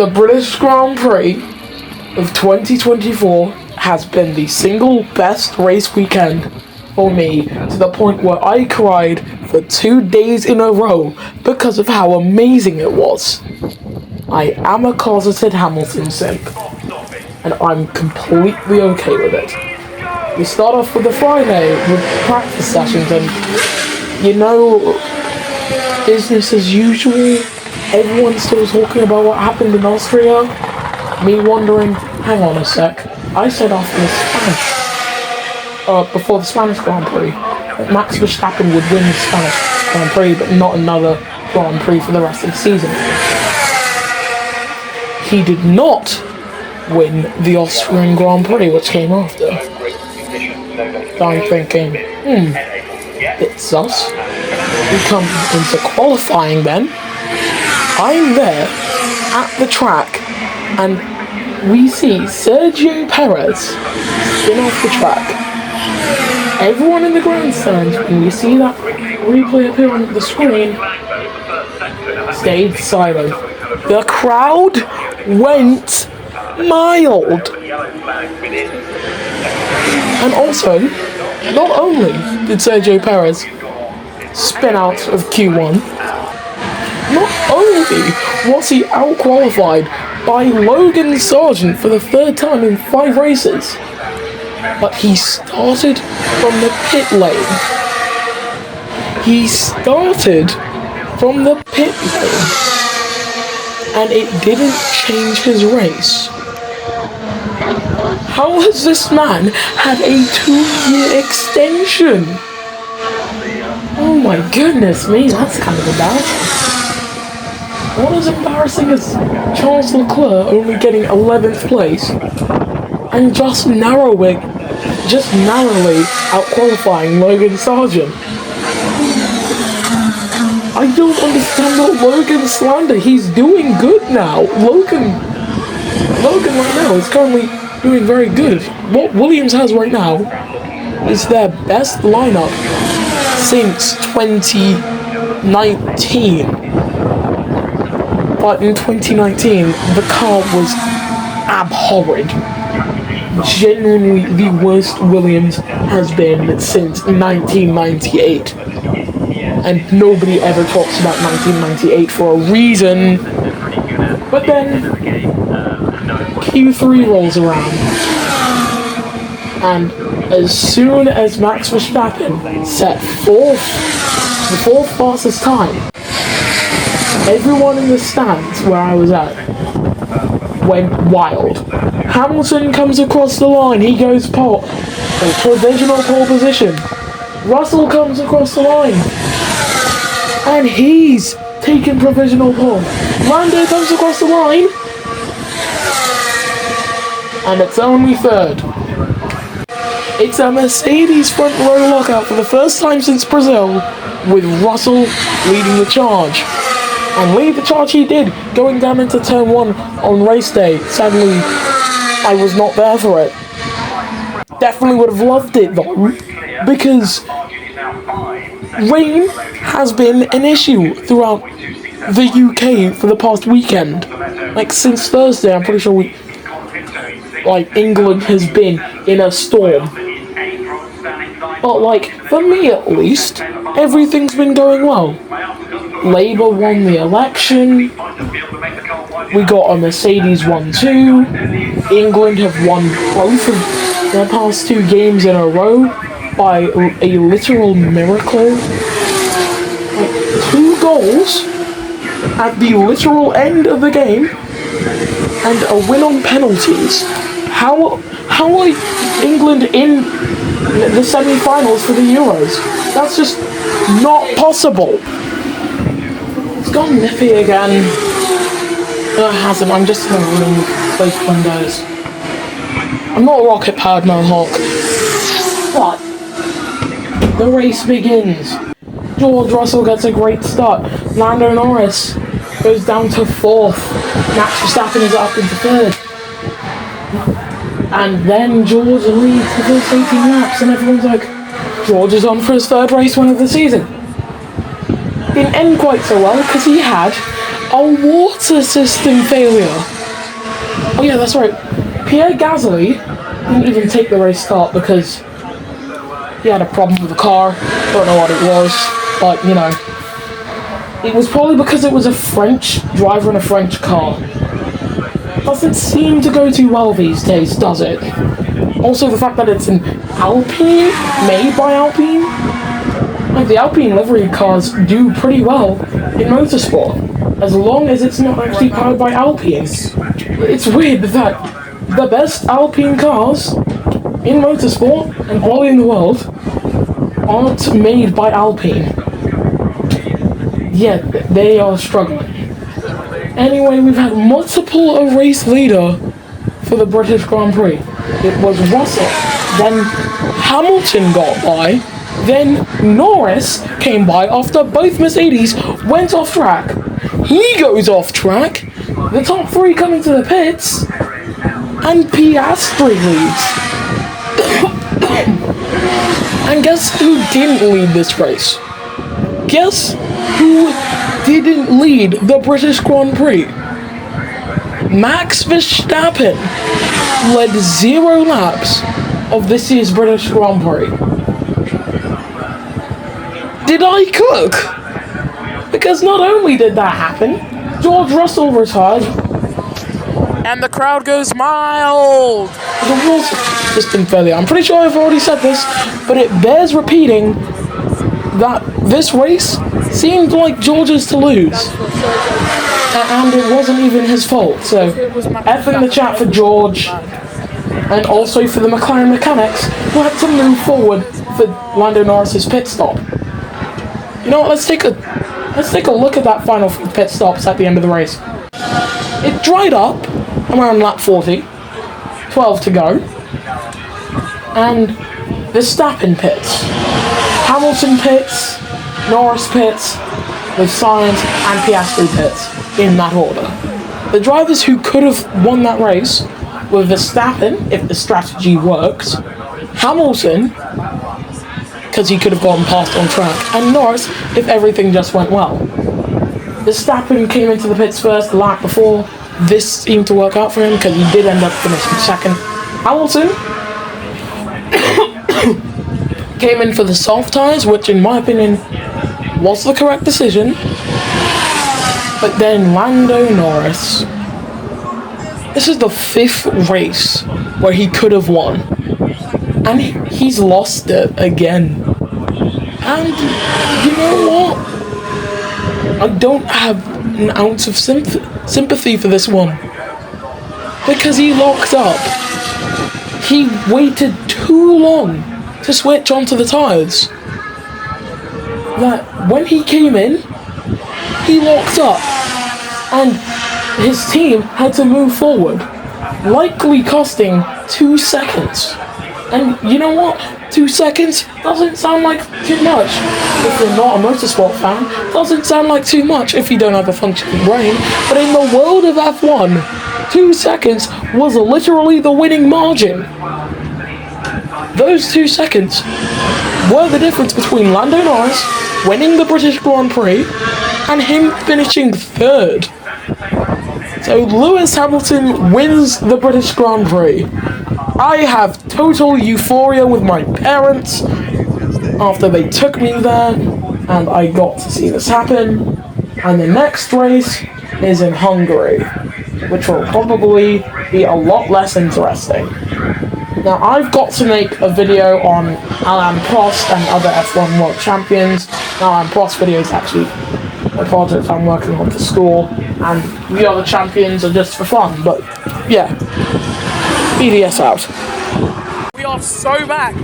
The British Grand Prix of 2024 has been the single best race weekend for me, to the point where I cried for 2 days in a row because of how amazing it was. I am a closeted Hamilton simp, and I'm completely okay with it. We start off with the Friday with practice sessions, and business as usual. Everyone's still talking about what happened in Austria. Me wondering, hang on a sec, I said after the before the Spanish Grand Prix, that Max Verstappen would win the Spanish Grand Prix, but not another Grand Prix for the rest of the season. He did not win the Austrian Grand Prix, which came after. So I'm thinking, it's sus. We come into qualifying then. I'm there at the track, and we see Sergio Perez spin off the track. Everyone in the grandstand, when you see that replay appear on the screen, stayed silent. The crowd went mild. And also, not only did Sergio Perez spin out of Q1, not only was he out-qualified by Logan Sargent for the third time in 5 races, but he started from the pit lane. And it didn't change his race. How has this man had a 2-year extension? Oh my goodness me, that's kind of embarrassing. What is embarrassing is Charles Leclerc only getting 11th place and just narrowly out-qualifying Logan Sargent. I don't understand what Logan slander. He's doing good now. Logan right now is currently doing very good. What Williams has right now is their best lineup since 2019. But in 2019, the car was abhorrent. Genuinely the worst Williams has been since 1998. And nobody ever talks about 1998 for a reason. But then Q3 rolls around, and as soon as Max Verstappen set the fourth fastest time, everyone in the stands where I was at went wild. Hamilton comes across the line, he goes provisional pole position. Russell comes across the line, and he's taken provisional pole. Lando comes across the line, and it's only third. It's a Mercedes front row lockout for the first time since Brazil, with Russell leading the charge. And lead the charge he did, going down into turn 1 on race day. Sadly, I was not there for it. Definitely would have loved it though, because rain has been an issue throughout the UK for the past weekend. Like, since Thursday, I'm pretty sure England has been in a storm. But for me at least, everything's been going well. Labour won the election, we got a Mercedes 1-2, England have won both of their past 2 games in a row by a literal miracle. 2 goals at the literal end of the game, and a win on penalties. How are England in the semi-finals for the Euros? That's just not possible. It's gone nippy again. No, it hasn't. I'm just going to remove both windows. I'm not rocket powered Mohawk. But the race begins. George Russell gets a great start. Lando Norris goes down to 4th. Max Verstappen is up into 3rd. And then George leads the first 18 laps, and everyone's like, George is on for his 3rd race win of the season. Didn't end quite so well, because he had a water system failure. Oh yeah, that's right. Pierre Gasly didn't even take the race start because he had a problem with the car. Don't know what it was, but you know, it was probably because it was a French driver in a French car. Doesn't seem to go too well these days, does it? Also, the fact that it's an Alpine, made by Alpine. Like, the Alpine livery cars do pretty well in motorsport, as long as it's not actually powered by Alpine. It's weird that the best Alpine cars in motorsport and all in the world aren't made by Alpine. Yet they are struggling. Anyway, we've had multiple a race leader for the British Grand Prix. It was Russell, then Hamilton got by, then Norris came by after both Mercedes went off track. He goes off track, the top three coming to the pits, and Piastri leads. And guess who didn't lead this race? Guess who didn't lead the British Grand Prix? Max Verstappen led 0 laps of this year's British Grand Prix. Did I cook? Because not only did that happen, George Russell retired, and the crowd goes mild. The water system failure. I'm pretty sure I've already said this, but it bears repeating that this race seemed like George's to lose. And it wasn't even his fault, so F in the chat for George, and also for the McLaren mechanics who had to move forward for Lando Norris's pit stop. You know what, let's take a look at that final pit stops at the end of the race. It dried up around lap 40, 12 to go, and Verstappen pits, Hamilton pits, Norris pits, with Sainz and Piastri pits, in that order. The drivers who could have won that race were Verstappen, if the strategy works, Hamilton, because he could have gotten past on track, and Norris, if everything just went well. Verstappen came into the pits first the lap before. This seemed to work out for him because he did end up finishing second. Hamilton came in for the soft tyres, which in my opinion was the correct decision. But then Lando Norris, this is the 5th race where he could have won, and he's lost it again. And you know what? I don't have an ounce of sympathy for this one, because he locked up. He waited too long to switch onto the tyres. That when he came in, he locked up, and his team had to move forward, likely costing 2 seconds. And you know what? 2 seconds doesn't sound like too much if you're not a motorsport fan. Doesn't sound like too much if you don't have a functioning brain. But in the world of F1, 2 seconds was literally the winning margin. Those 2 seconds were the difference between Lando Norris winning the British Grand Prix and him finishing 3rd. So Lewis Hamilton wins the British Grand Prix. I have total euphoria with my parents after they took me there, and I got to see this happen. And the next race is in Hungary, which will probably be a lot less interesting. Now, I've got to make a video on Alain Prost and other F1 World Champions. Now, Alain Prost video is actually a project I'm working on for school, and the other champions are just for fun, but yeah. BDS out. We are so back.